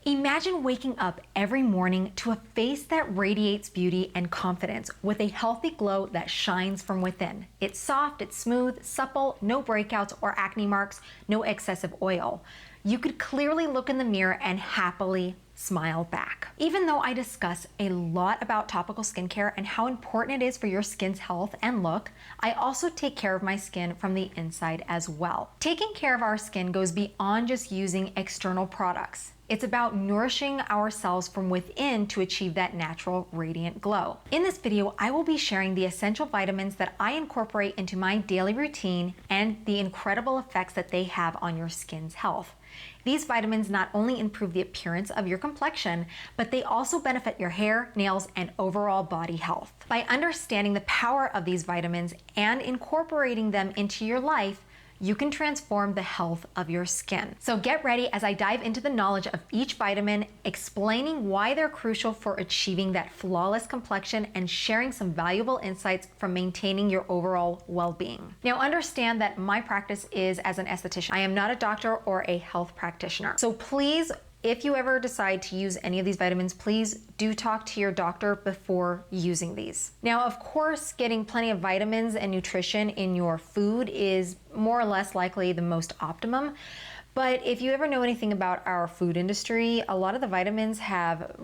Imagine waking up every morning to a face that radiates beauty and confidence with a healthy glow that shines from within. It's soft, it's smooth, supple, no breakouts or acne marks, no excessive oil. You could clearly look in the mirror and happily smile back. Even though I discuss a lot about topical skincare and how important it is for your skin's health and look, I also take care of my skin from the inside as well. Taking care of our skin goes beyond just using external products. It's about nourishing ourselves from within to achieve that natural radiant glow. In this video, I will be sharing the essential vitamins that I incorporate into my daily routine and the incredible effects that they have on your skin's health. These vitamins not only improve the appearance of your complexion, but they also benefit your hair, nails, and overall body health. By understanding the power of these vitamins and incorporating them into your life, you can transform the health of your skin. So get ready as I dive into the knowledge of each vitamin, explaining why they're crucial for achieving that flawless complexion and sharing some valuable insights from maintaining your overall well-being. Now understand that my practice is as an esthetician. I am not a doctor or a health practitioner. So please, if you ever decide to use any of these vitamins, please do talk to your doctor before using these. Now, of course, getting plenty of vitamins and nutrition in your food is more or less likely the most optimum. But if you ever know anything about our food industry, a lot of the vitamins have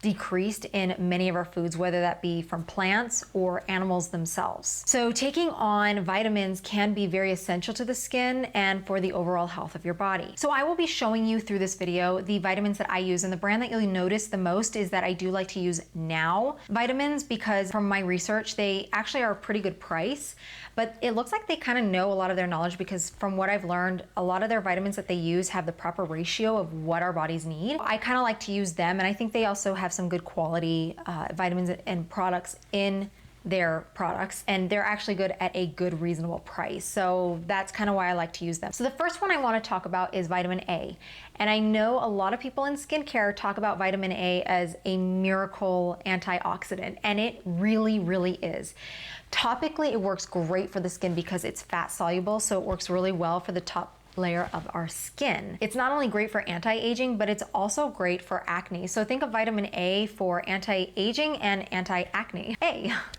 decreased in many of our foods, whether that be from plants or animals themselves. So taking on vitamins can be very essential to the skin and for the overall health of your body. So I will be showing you through this video the vitamins that I use, and the brand that you'll notice the most is that I do like to use Now vitamins because from my research, they actually are a pretty good price. But it looks like they kind of know a lot of their knowledge because from what I've learned, a lot of their vitamins that they use have the proper ratio of what our bodies need. I kind of like to use them, and I think they also have some good quality vitamins and products in their products, and they're actually good at a good reasonable price. So that's kind of why I like to use them. So the first one I want to talk about is vitamin A. And I know a lot of people in skincare talk about vitamin A as a miracle antioxidant, and it really, really is. Topically, it works great for the skin because it's fat soluble, so it works really well for the top layer of our skin. It's not only great for anti-aging, but it's also great for acne. So think of vitamin A for anti-aging and anti-acne.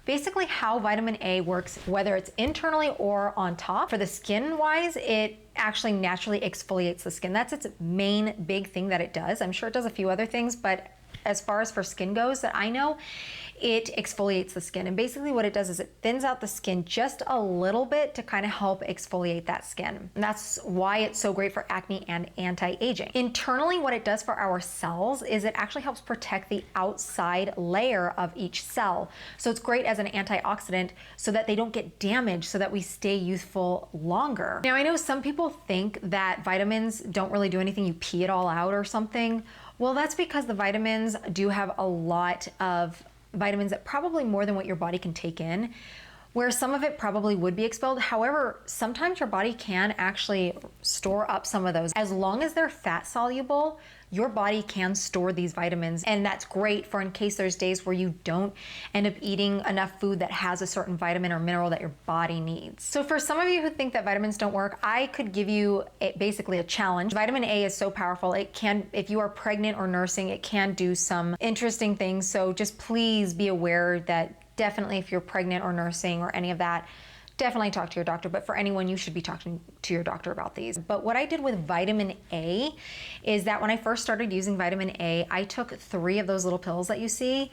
Basically how vitamin A works, whether it's internally or on top, for the skin wise, it actually naturally exfoliates the skin. That's its main big thing that it does. I'm sure it does a few other things, but as far as for skin goes that I know, it exfoliates the skin. And basically what it does is it thins out the skin just a little bit to kind of help exfoliate that skin. And that's why it's so great for acne and anti-aging. Internally, what it does for our cells is it actually helps protect the outside layer of each cell. So it's great as an antioxidant so that they don't get damaged, so that we stay youthful longer. Now, I know some people think that vitamins don't really do anything. You pee it all out or something. Well, that's because the vitamins do have a lot of vitamins that probably more than what your body can take in, where some of it probably would be expelled. However, sometimes your body can actually store up some of those. As long as they're fat soluble, your body can store these vitamins, and that's great for in case there's days where you don't end up eating enough food that has a certain vitamin or mineral that your body needs. So for some of you who think that vitamins don't work, I could give you basically a challenge. Vitamin A is so powerful. It can, if you are pregnant or nursing, it can do some interesting things. So just please be aware that definitely if you're pregnant or nursing or any of that, definitely talk to your doctor. But for anyone, you should be talking to your doctor about these. But what I did with vitamin A is that when I first started using vitamin A, I took 3 of those little pills that you see,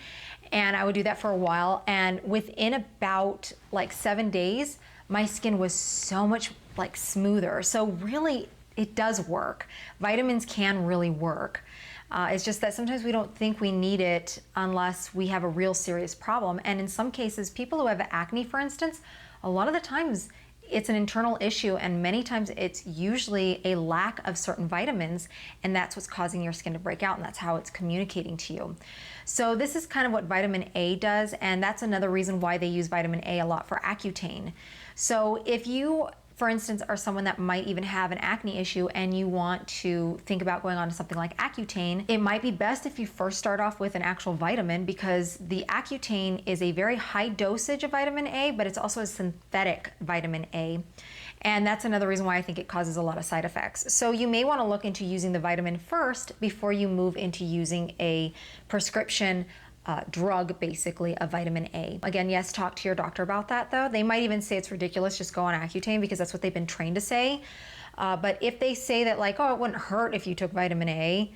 and I would do that for a while. And within about like 7 days, my skin was so much like smoother. So really, it does work. Vitamins can really work. It's just that sometimes we don't think we need it unless we have a real serious problem. And in some cases, people who have acne, for instance, a lot of the times it's an internal issue, and many times it's usually a lack of certain vitamins, and that's what's causing your skin to break out, and that's how it's communicating to you. So this is kind of what vitamin A does, and that's another reason why they use vitamin A a lot for Accutane. So if you, for instance, are someone that might even have an acne issue and you want to think about going on to something like Accutane, it might be best if you first start off with an actual vitamin, because the Accutane is a very high dosage of vitamin A, but it's also a synthetic vitamin A. And that's another reason why I think it causes a lot of side effects. So you may want to look into using the vitamin first before you move into using a prescription drug, basically, of vitamin A. Again, yes, talk to your doctor about that though. They might even say it's ridiculous, just go on Accutane, because that's what they've been trained to say. But if they say that like, oh, it wouldn't hurt if you took vitamin A,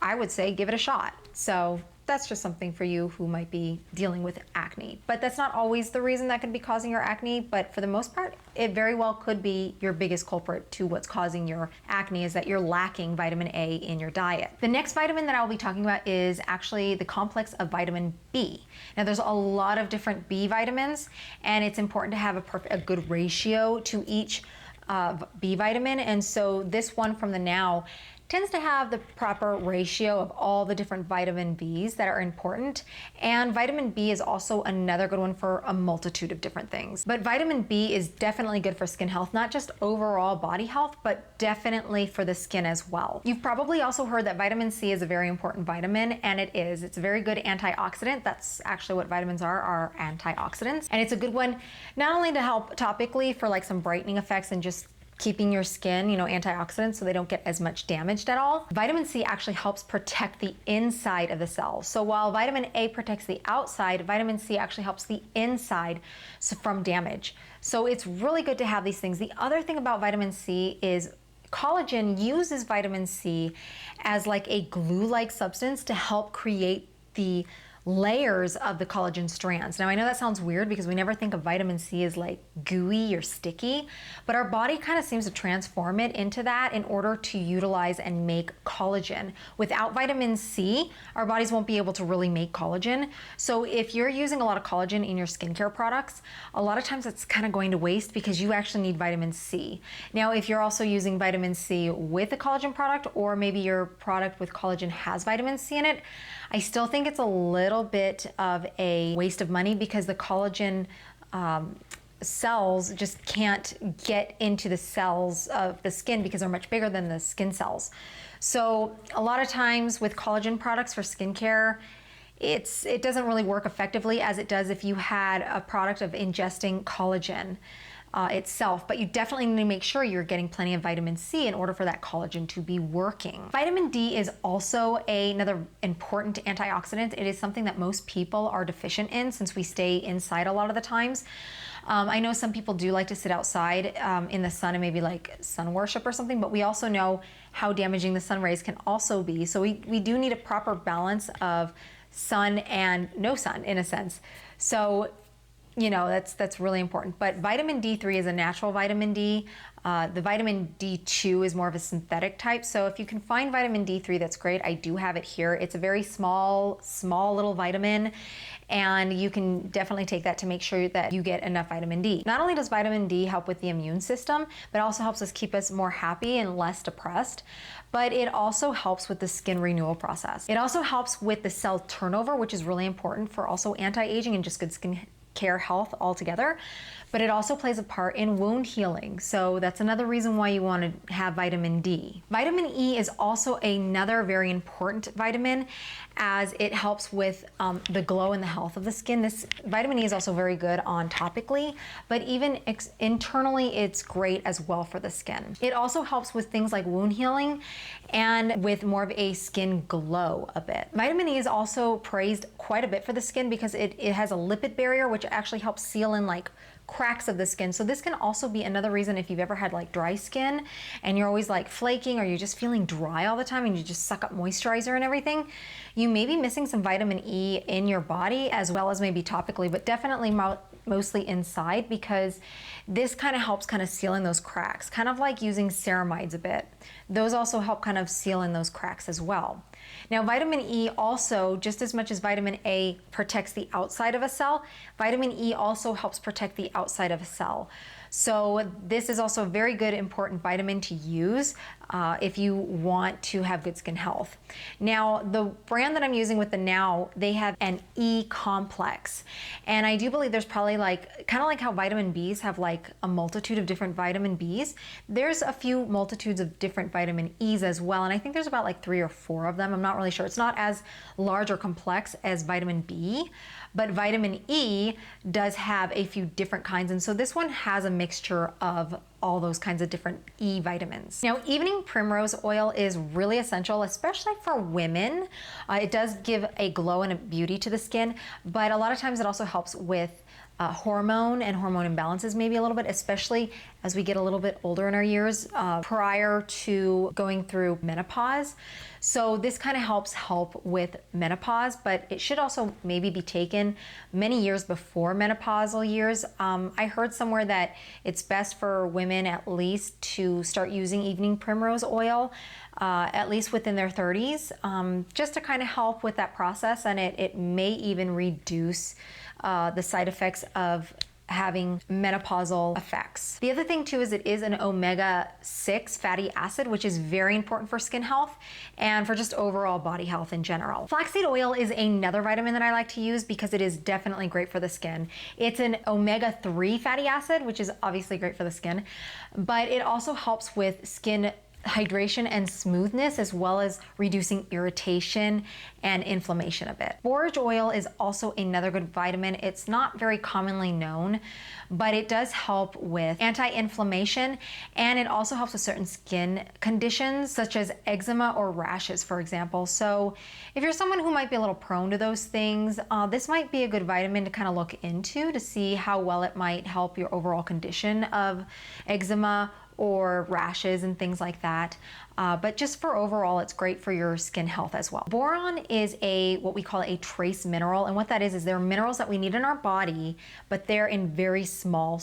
I would say give it a shot. So that's just something for you who might be dealing with acne. But that's not always the reason that could be causing your acne, but for the most part, it very well could be your biggest culprit to what's causing your acne, is that you're lacking vitamin A in your diet. The next vitamin that I'll be talking about is actually the complex of vitamin B. Now there's a lot of different B vitamins, and it's important to have a good ratio to each B vitamin, and so this one from the Now tends to have the proper ratio of all the different vitamin Bs that are important. And vitamin B is also another good one for a multitude of different things. But vitamin B is definitely good for skin health, not just overall body health, but definitely for the skin as well. You've probably also heard that vitamin C is a very important vitamin, and it is. It's a very good antioxidant. That's actually what vitamins are antioxidants. And it's a good one not only to help topically for like some brightening effects and just keeping your skin, antioxidants so they don't get as much damaged at all. Vitamin C actually helps protect the inside of the cells. So while vitamin A protects the outside, vitamin C actually helps the inside from damage. So it's really good to have these things. The other thing about vitamin C is collagen uses vitamin C as like a glue-like substance to help create the layers of the collagen strands. Now I know that sounds weird because we never think of vitamin C as like gooey or sticky, but our body kind of seems to transform it into that in order to utilize and make collagen. Without vitamin C, our bodies won't be able to really make collagen. So if you're using a lot of collagen in your skincare products, a lot of times it's kind of going to waste because you actually need vitamin C. Now, if you're also using vitamin C with a collagen product, or maybe your product with collagen has vitamin C in it, I still think it's a little bit of a waste of money because the collagen cells just can't get into the cells of the skin because they're much bigger than the skin cells. So a lot of times with collagen products for skincare, it doesn't really work effectively as it does if you had a product of ingesting collagen itself, but you definitely need to make sure you're getting plenty of vitamin C in order for that collagen to be working. Vitamin D is also another important antioxidant. It is something that most people are deficient in since we stay inside a lot of the times. I know some people do like to sit outside in the sun and maybe like sun worship or something, but we also know how damaging the sun rays can also be. So we do need a proper balance of sun and no sun in a sense. So that's really important. But vitamin D3 is a natural vitamin D. The vitamin D2 is more of a synthetic type. So if you can find vitamin D3, that's great. I do have it here. It's a very small little vitamin, and you can definitely take that to make sure that you get enough vitamin D. Not only does vitamin D help with the immune system, but it also helps us keep us more happy and less depressed. But it also helps with the skin renewal process. It also helps with the cell turnover, which is really important for also anti-aging and just good skin care health altogether, but it also plays a part in wound healing. So that's another reason why you want to have vitamin D. Vitamin E is also another very important vitamin as it helps with the glow and the health of the skin. This vitamin E is also very good on topically, but even internally it's great as well for the skin. It also helps with things like wound healing and with more of a skin glow a bit. Vitamin E is also praised quite a bit for the skin because it has a lipid barrier which actually helps seal in like cracks of the skin. So this can also be another reason if you've ever had like dry skin and you're always like flaking or you're just feeling dry all the time and you just suck up moisturizer and everything, you may be missing some vitamin E in your body as well as maybe topically, but definitely mostly inside because this kind of helps kind of seal in those cracks, kind of like using ceramides a bit. Those also help kind of seal in those cracks as well. Now, vitamin E also, just as much as vitamin A protects the outside of a cell, vitamin E also helps protect the outside of a cell. So this is also a very good, important vitamin to use if you want to have good skin health. Now, the brand that I'm using with the Now, they have an E complex. And I do believe there's probably like, kind of like how vitamin Bs have like a multitude of different vitamin Bs, there's a few multitudes of different vitamin Es as well. And I think there's about like 3 or 4 of them. I'm not really sure. It's not as large or complex as vitamin B, but vitamin E does have a few different kinds. And so this one has a mixture of all those kinds of different E vitamins. Now, evening primrose oil is really essential, especially for women. It does give a glow and a beauty to the skin, but a lot of times it also helps with hormone and hormone imbalances maybe a little bit, especially as we get a little bit older in our years prior to going through menopause. So this kind of help with menopause, but it should also maybe be taken many years before menopausal years. I heard somewhere that it's best for women at least to start using evening primrose oil at least within their 30s, just to kind of help with that process, and it may even reduce the side effects of having menopausal effects. The other thing too is it is an omega-6 fatty acid, which is very important for skin health and for just overall body health in general. Flaxseed oil is another vitamin that I like to use because it is definitely great for the skin. It's an omega-3 fatty acid, which is obviously great for the skin, but it also helps with skin hydration and smoothness, as well as reducing irritation and inflammation a bit. Borage oil is also another good vitamin. It's not very commonly known, but it does help with anti-inflammation, and it also helps with certain skin conditions such as eczema or rashes, for example. So if you're someone who might be a little prone to those things, this might be a good vitamin to kind of look into to see how well it might help your overall condition of eczema or rashes and things like that. But just for overall, it's great for your skin health as well. Boron is what we call a trace mineral. And what that is they're minerals that we need in our body, but they're in very small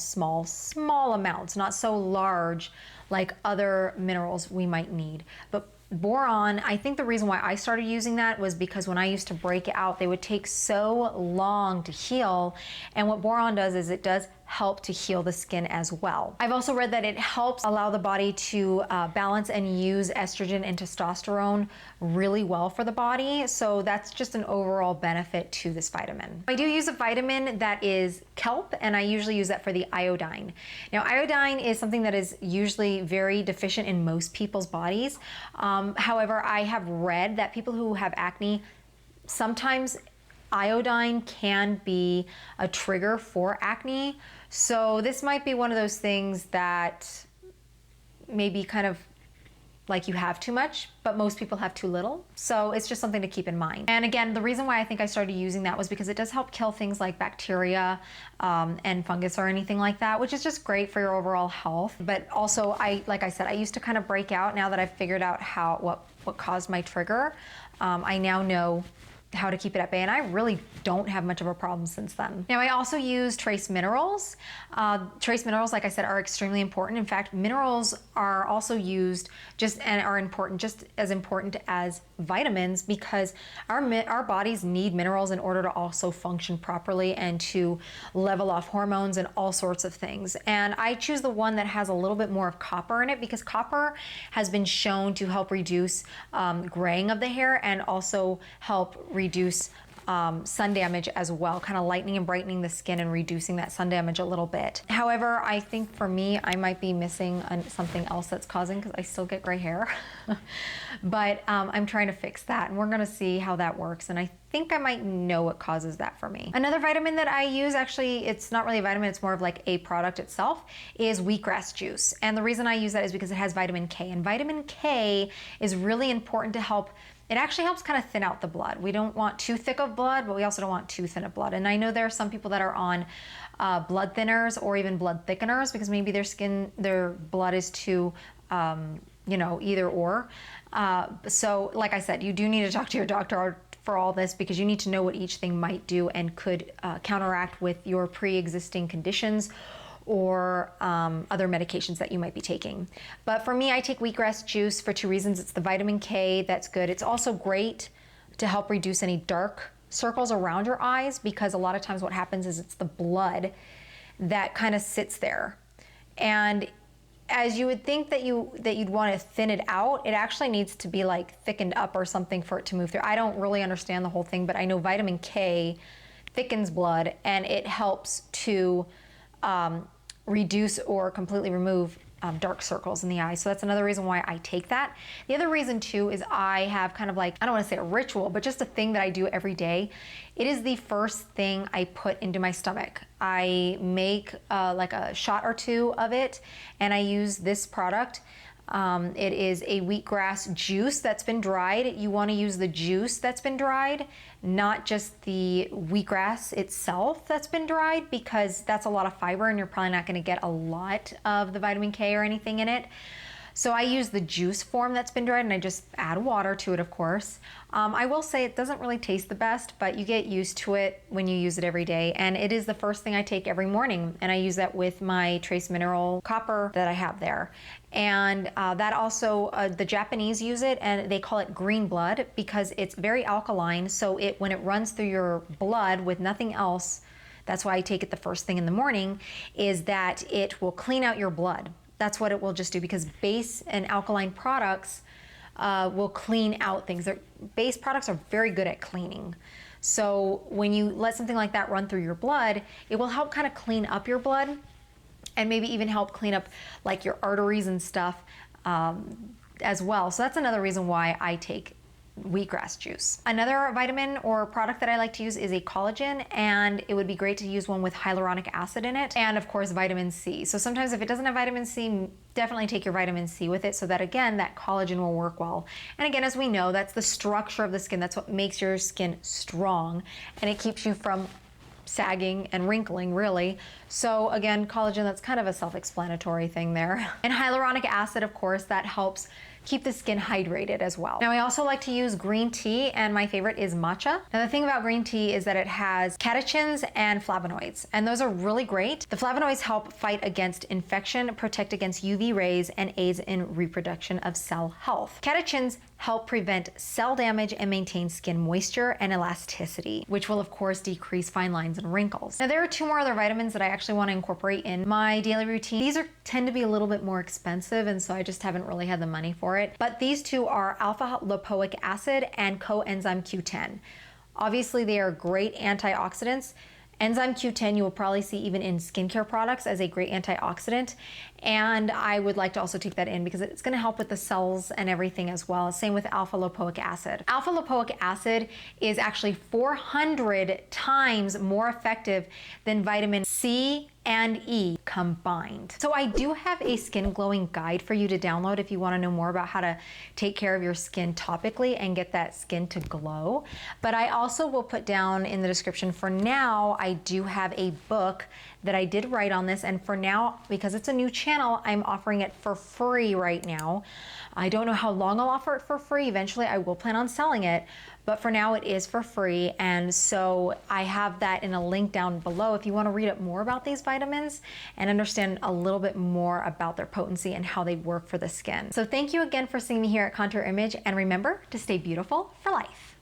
amounts, not so large like other minerals we might need. But boron, I think the reason why I started using that was because when I used to break out, they would take so long to heal. And what boron does is it does help to heal the skin as well. I've also read that it helps allow the body to balance and use estrogen and testosterone really well for the body. So that's just an overall benefit to this vitamin. I do use a vitamin that is kelp, and I usually use that for the iodine. Now, iodine is something that is usually very deficient in most people's bodies. However, I have read that people who have acne, sometimes iodine can be a trigger for acne. So this might be one of those things that maybe kind of like you have too much, but most people have too little. So it's just something to keep in mind. And again, the reason why I think I started using that was because it does help kill things like bacteria and fungus or anything like that, which is just great for your overall health. But also, like I said, I used to kind of break out. Now that I've figured out what caused my trigger, I now know how to keep it at bay, and I really don't have much of a problem since then. Now, I also use trace minerals. Trace minerals, like I said, are extremely important. In fact, minerals are also used just as important as vitamins, because our bodies need minerals in order to also function properly and to level off hormones and all sorts of things. And I choose the one that has a little bit more of copper in it, because copper has been shown to help reduce graying of the hair and also help reduce sun damage as well, kind of lightening and brightening the skin and reducing that sun damage a little bit. However, I think for me, I might be missing something else that's causing, because I still get gray hair. But I'm trying to fix that, and we're gonna see how that works. And I think I might know what causes that for me. Another vitamin that I use, actually, it's not really a vitamin, it's more of like a product itself, is wheatgrass juice. And the reason I use that is because it has vitamin K. And vitamin K is really important to help. It actually helps kind of thin out the blood. We don't want too thick of blood, but we also don't want too thin of blood. And I know there are some people that are on blood thinners or even blood thickeners because maybe their blood is too, either or. So like I said, you do need to talk to your doctor for all this, because you need to know what each thing might do and could counteract with your pre-existing conditions or other medications that you might be taking. But for me, I take wheatgrass juice for two reasons. It's the vitamin K that's good. It's also great to help reduce any dark circles around your eyes, because a lot of times what happens is it's the blood that kind of sits there. And as you would think that you'd want to thin it out, it actually needs to be like thickened up or something for it to move through. I don't really understand the whole thing, but I know vitamin K thickens blood, and it helps to reduce or completely remove dark circles in the eye. So that's another reason why I take that. The other reason too is I have kind of like, I don't want to say a ritual, but just a thing that I do every day. It is the first thing I put into my stomach. I make like a shot or two of it, and I use this product. It is a wheatgrass juice that's been dried. You want to use the juice that's been dried, not just the wheatgrass itself that's been dried, because that's a lot of fiber and you're probably not going to get a lot of the vitamin K or anything in it. So I use the juice form that's been dried, and I just add water to it, of course. I will say it doesn't really taste the best, but you get used to it when you use it every day. And it is the first thing I take every morning. And I use that with my trace mineral copper that I have there. And that also, the Japanese use it, and they call it green blood because it's very alkaline. So when it runs through your blood with nothing else, that's why I take it the first thing in the morning, is that it will clean out your blood. That's what it will just do, because base and alkaline products will clean out things. Base products are very good at cleaning. So when you let something like that run through your blood, it will help kind of clean up your blood, and maybe even help clean up like your arteries and stuff as well. So that's another reason why I take wheatgrass juice. Another vitamin or product that I like to use is a collagen, and it would be great to use one with hyaluronic acid in it, and of course vitamin C. So sometimes if it doesn't have vitamin C, definitely take your vitamin C with it, so that again, that collagen will work well. And again, as we know, that's the structure of the skin. That's what makes your skin strong, and it keeps you from sagging and wrinkling, really. So again, collagen, that's kind of a self-explanatory thing there. And hyaluronic acid, of course, that helps keep the skin hydrated as well. Now, I also like to use green tea, and my favorite is matcha. Now, the thing about green tea is that it has catechins and flavonoids, and those are really great. The flavonoids help fight against infection, protect against UV rays, and aids in reproduction of cell health. Catechins help prevent cell damage and maintain skin moisture and elasticity, which will of course decrease fine lines and wrinkles. Now, there are two more other vitamins that I actually want to incorporate in my daily routine. These tend to be a little bit more expensive, and so I just haven't really had the money for it. But these two are alpha lipoic acid and coenzyme Q10. Obviously, they are great antioxidants. Enzyme Q10 you will probably see even in skincare products as a great antioxidant, and I would like to also take that in because it's going to help with the cells and everything as well. Same with alpha lipoic acid. Alpha lipoic acid is actually 400 times more effective than vitamin C and E combined. So I do have a skin glowing guide for you to download if you want to know more about how to take care of your skin topically and get that skin to glow. But I also will put down in the description, for now, I do have a book that I did write on this, and for now, because it's a new channel, I'm offering it for free right now. I don't know how long I'll offer it for free. Eventually I will plan on selling it, but for now it is for free. And so I have that in a link down below if you want to read up more about these vitamins and understand a little bit more about their potency and how they work for the skin. So thank you again for seeing me here at Contour Image, and remember to stay beautiful for life.